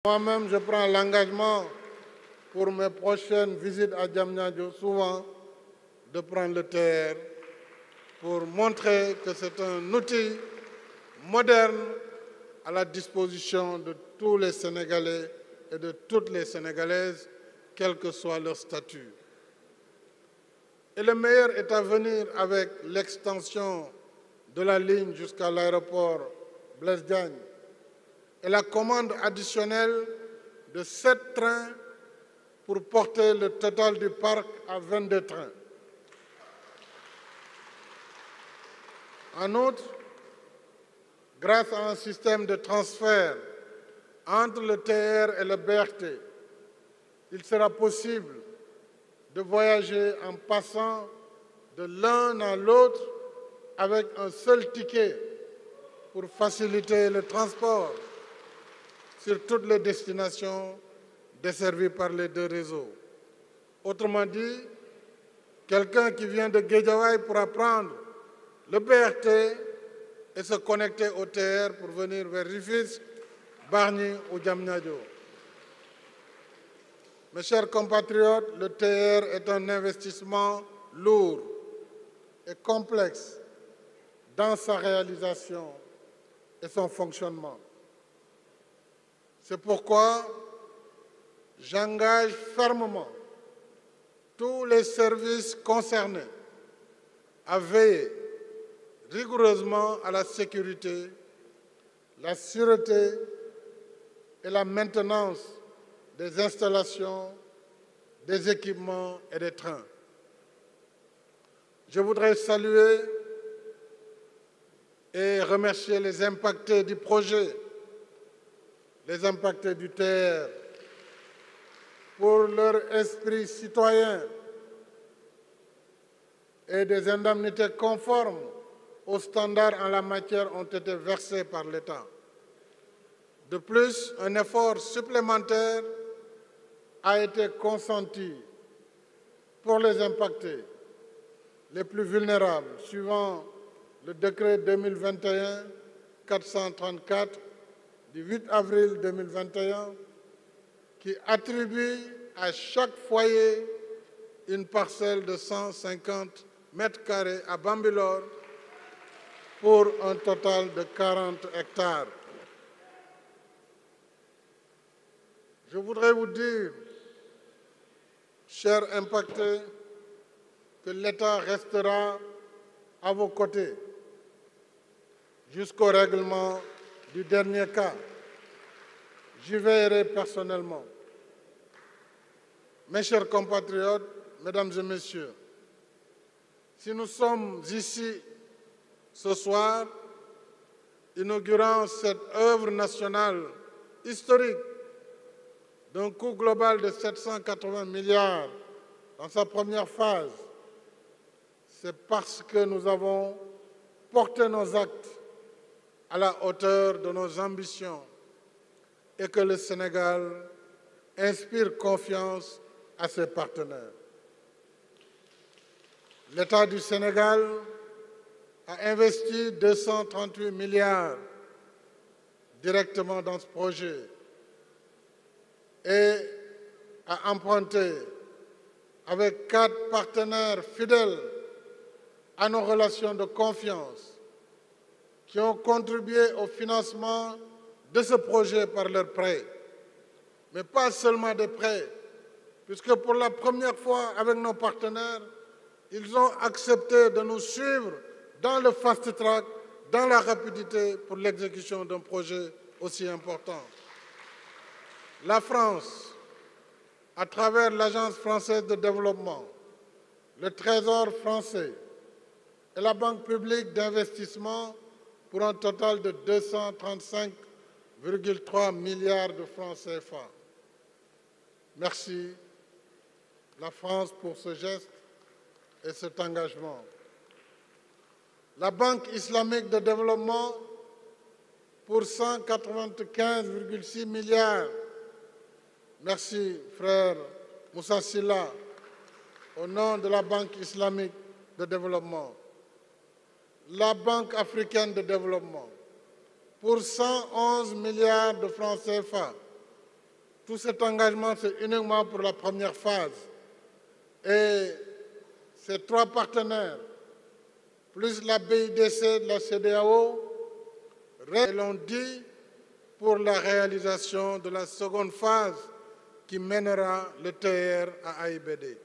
Moi-même, je prends l'engagement pour mes prochaines visites à Diamniadio, souvent, de prendre le TER pour montrer que c'est un outil moderne à la disposition de tous les Sénégalais et de toutes les Sénégalaises, quel que soit leur statut. Et le meilleur est à venir avec l'extension de la ligne jusqu'à l'aéroport Blaise Diagne et la commande additionnelle de 7 trains pour porter le total du parc à 22 trains. En outre, grâce à un système de transfert entre le TER et le BRT, il sera possible de voyager en passant de l'un à l'autre avec un seul ticket pour faciliter le transport sur toutes les destinations desservies par les deux réseaux. Autrement dit, quelqu'un qui vient de Guédiawaye pourra prendre le BRT et se connecter au TER pour venir vers Rufisque, Bargny ou Diamniadio. Mes chers compatriotes, le TER est un investissement lourd et complexe dans sa réalisation et son fonctionnement. C'est pourquoi j'engage fermement tous les services concernés à veiller rigoureusement à la sécurité, la sûreté et la maintenance des installations, des équipements et des trains. Je voudrais saluer et remercier les impactés du projet, les impactés du TER, pour leur esprit citoyen et des indemnités conformes aux standards en la matière ont été versés par l'État. De plus, un effort supplémentaire a été consenti pour les impactés les plus vulnérables, suivant le décret 2021-434 du 8 avril 2021, qui attribue à chaque foyer une parcelle de 150 mètres carrés à Bambilor pour un total de 40 hectares. Je voudrais vous dire, chers impactés, que l'État restera à vos côtés jusqu'au règlement du dernier cas. J'y veillerai personnellement. Mes chers compatriotes, mesdames et messieurs, si nous sommes ici ce soir, inaugurant cette œuvre nationale historique d'un coût global de 780 milliards dans sa première phase, c'est parce que nous avons porté nos actes à la hauteur de nos ambitions et que le Sénégal inspire confiance à ses partenaires. L'État du Sénégal a investi 238 milliards directement dans ce projet et a emprunté avec 4 partenaires fidèles à nos relations de confiance qui ont contribué au financement de ce projet par leurs prêts. Mais pas seulement des prêts, puisque pour la première fois avec nos partenaires, ils ont accepté de nous suivre dans le fast track, dans la rapidité pour l'exécution d'un projet aussi important. La France, à travers l'Agence française de développement, le Trésor français et la Banque publique d'investissement pour un total de 235,3 milliards de francs CFA. Merci, la France, pour ce geste et cet engagement. La Banque islamique de développement pour 195,6 milliards. Merci, frère Moussa Silla, au nom de la Banque islamique de développement. La Banque africaine de développement pour 111 milliards de francs CFA, Tout cet engagement, c'est uniquement pour la première phase. Et ces 3 partenaires, plus la BIDC de la CEDEAO, l'ont dit pour la réalisation de la seconde phase qui mènera le TER à AIBD.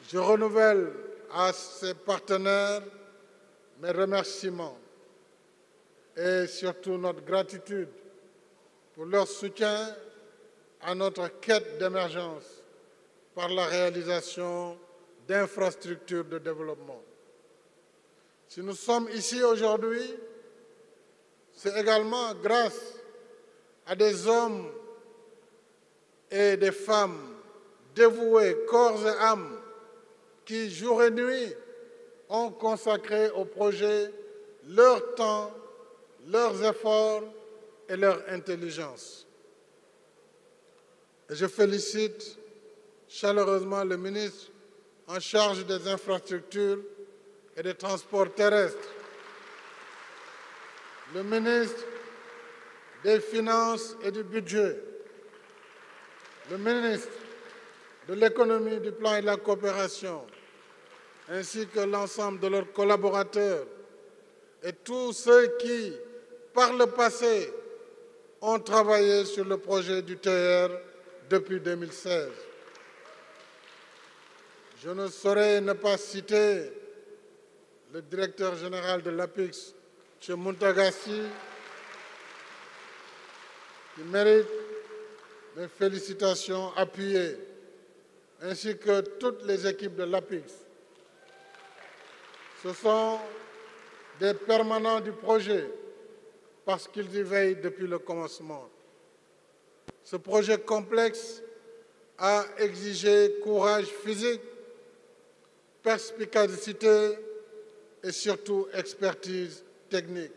Je renouvelle à ces partenaires mes remerciements et surtout notre gratitude pour leur soutien à notre quête d'émergence par la réalisation d'infrastructures de développement. Si nous sommes ici aujourd'hui, c'est également grâce à des hommes et des femmes dévoués, corps et âme, qui, jour et nuit, ont consacré au projet leur temps, leurs efforts et leur intelligence. Et je félicite chaleureusement le ministre en charge des infrastructures et des transports terrestres, le ministre des Finances et du Budget, le ministre de l'Économie, du Plan et de la Coopération, ainsi que l'ensemble de leurs collaborateurs et tous ceux qui, par le passé, ont travaillé sur le projet du TER depuis 2016. Je ne saurais ne pas citer le directeur général de l'APIX, M. Muntagassi, qui mérite mes félicitations appuyées, ainsi que toutes les équipes de l'APIX. Ce sont des permanents du projet parce qu'ils y veillent depuis le commencement. Ce projet complexe a exigé courage physique, perspicacité et surtout expertise technique.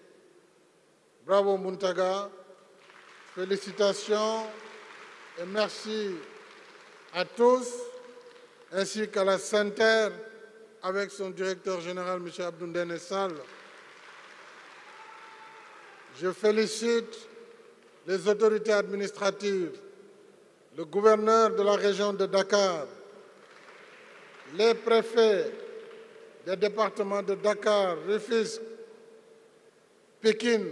Bravo Muntaga, félicitations et merci à tous, ainsi qu'à la SENTER avec son directeur général, M. Abdoundene Sall. Je félicite les autorités administratives, le gouverneur de la région de Dakar, les préfets des départements de Dakar, Rufisque, Pékin,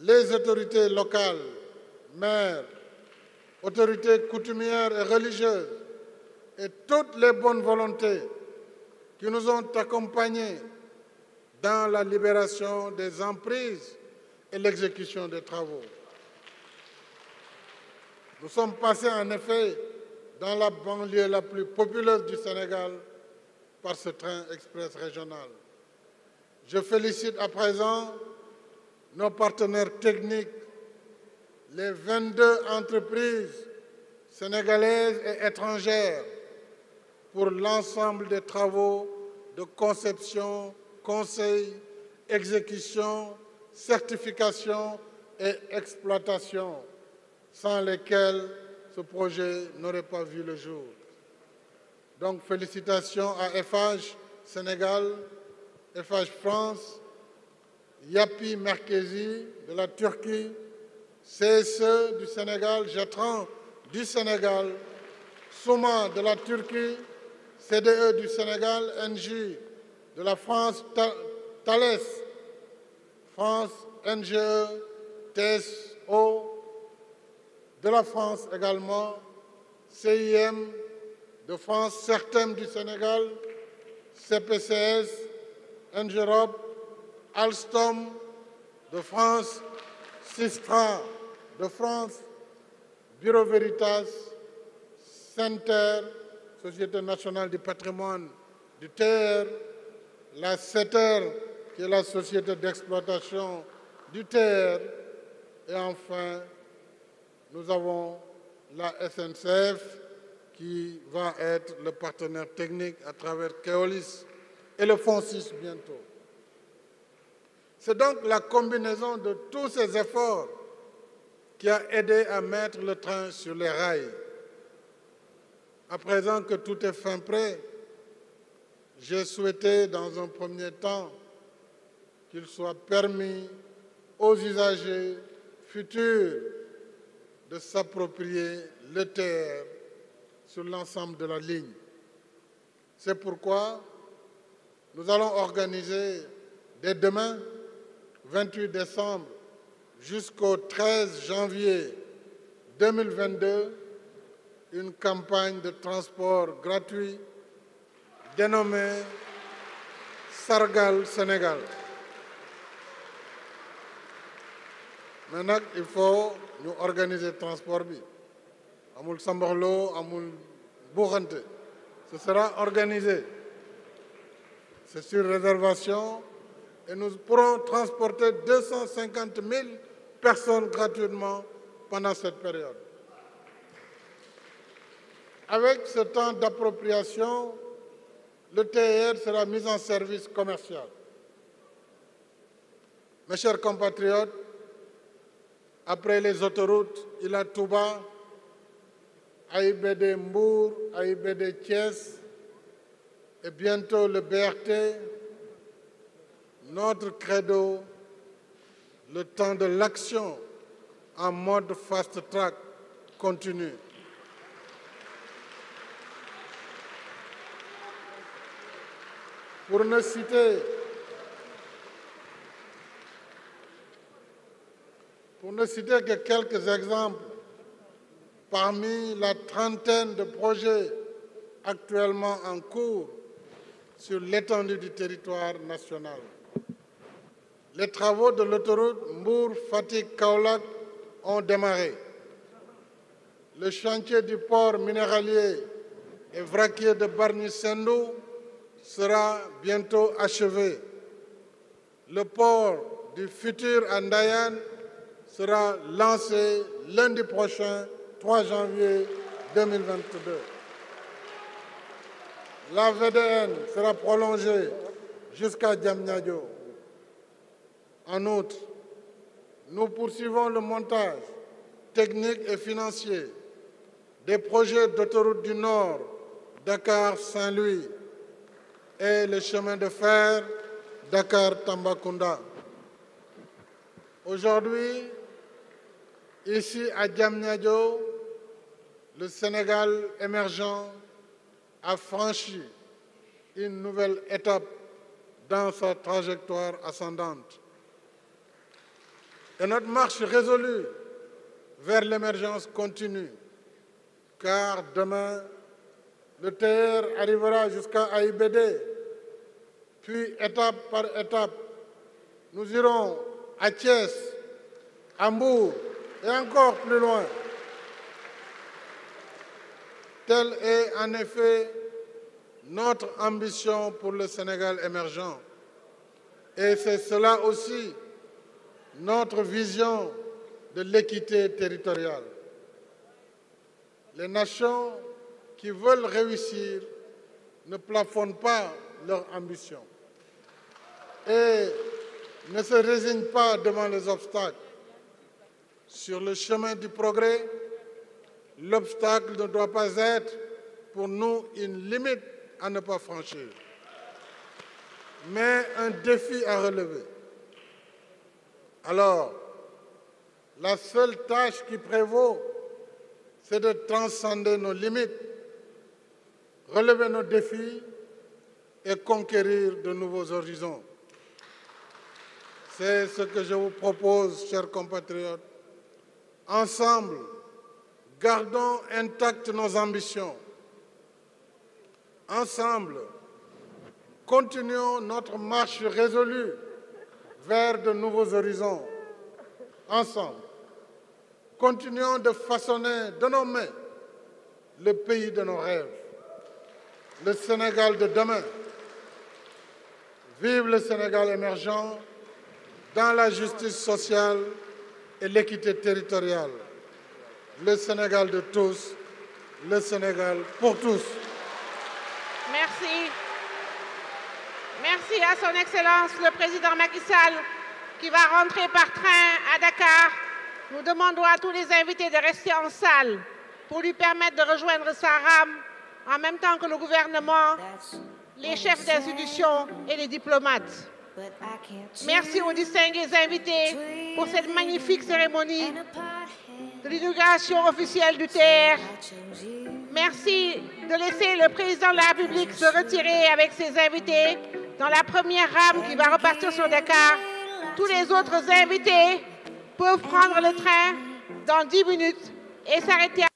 les autorités locales, maires, autorités coutumières et religieuses et toutes les bonnes volontés qui nous ont accompagnés dans la libération des emprises et l'exécution des travaux. Nous sommes passés en effet dans la banlieue la plus populeuse du Sénégal par ce train express régional. Je félicite à présent nos partenaires techniques, les 22 entreprises sénégalaises et étrangères pour l'ensemble des travaux de conception, conseil, exécution, certification et exploitation, sans lesquels ce projet n'aurait pas vu le jour. Donc félicitations à Eiffage Sénégal, Eiffage France, Yapi Merkezi de la Turquie, CSE du Sénégal, Jetran du Sénégal, Souma de la Turquie, CDE du Sénégal, NJ de la France, Thales, France, NGE, TSO de la France également, CIM de France, CERTEM du Sénégal, CPCS, NGEROP, Alstom de France, Sistra de France, Bureau Veritas, Center, Société nationale du patrimoine du TER, la CETER, qui est la société d'exploitation du TER, et enfin, nous avons la SNCF, qui va être le partenaire technique à travers Keolis et le FONSIS bientôt. C'est donc la combinaison de tous ces efforts qui a aidé à mettre le train sur les rails. À présent que tout est fin prêt, j'ai souhaité dans un premier temps qu'il soit permis aux usagers future de s'approprier l'ETR sur l'ensemble de la ligne. C'est pourquoi nous allons organiser dès demain, 28 décembre, jusqu'au 13 janvier 2022, une campagne de transport gratuit dénommée Sargal Sénégal. Maintenant, il faut nous organiser le transport. Amul Samborlo, Amul Bourante. Ce sera organisé. C'est sur réservation et nous pourrons transporter 250 000 personnes gratuitement pendant cette période. Avec ce temps d'appropriation, le TER sera mis en service commercial. Mes chers compatriotes, après les autoroutes, Ila Touba, AIBD Mbour, AIBD Thiès et bientôt le BRT, notre credo, le temps de l'action en mode fast-track continue. Pour ne citer que quelques exemples, parmi la trentaine de projets actuellement en cours sur l'étendue du territoire national, les travaux de l'autoroute Mbour-Fatick-Kaolack ont démarré. Le chantier du port minéralier et vraquier de Bargny-Sendou sera bientôt achevé. Le port du futur Andayan sera lancé lundi prochain, 3 janvier 2022. La VDN sera prolongée jusqu'à Diamniadio. En outre, nous poursuivons le montage technique et financier des projets d'autoroute du Nord, Dakar-Saint-Louis, et le chemin de fer Dakar-Tambacounda. Aujourd'hui, ici à Diamniadio, le Sénégal émergent a franchi une nouvelle étape dans sa trajectoire ascendante. Et notre marche résolue vers l'émergence continue, car demain, le TER arrivera jusqu'à AIBD, puis étape par étape, nous irons à Thiès, à Mbour et encore plus loin. Telle est en effet notre ambition pour le Sénégal émergent. Et c'est cela aussi notre vision de l'équité territoriale. Les nations qui veulent réussir ne plafonnent pas leur ambition et ne se résignent pas devant les obstacles. Sur le chemin du progrès, l'obstacle ne doit pas être pour nous une limite à ne pas franchir, mais un défi à relever. Alors, la seule tâche qui prévaut, c'est de transcender nos limites, relever nos défis et conquérir de nouveaux horizons. C'est ce que je vous propose, chers compatriotes. Ensemble, gardons intactes nos ambitions. Ensemble, continuons notre marche résolue vers de nouveaux horizons. Ensemble, continuons de façonner de nos mains le pays de nos rêves, le Sénégal de demain. Vive le Sénégal émergent dans la justice sociale et l'équité territoriale. Le Sénégal de tous, le Sénégal pour tous. Merci. Merci à son Excellence le Président Macky Sall qui va rentrer par train à Dakar. Nous demandons à tous les invités de rester en salle pour lui permettre de rejoindre sa rame en même temps que le gouvernement, les chefs d'institution et les diplomates. Merci aux distingués invités pour cette magnifique cérémonie de l'inauguration officielle du TR. Merci de laisser le président de la République se retirer avec ses invités dans la première rame qui va repartir sur Dakar. Tous les autres invités peuvent prendre le train dans 10 minutes et s'arrêter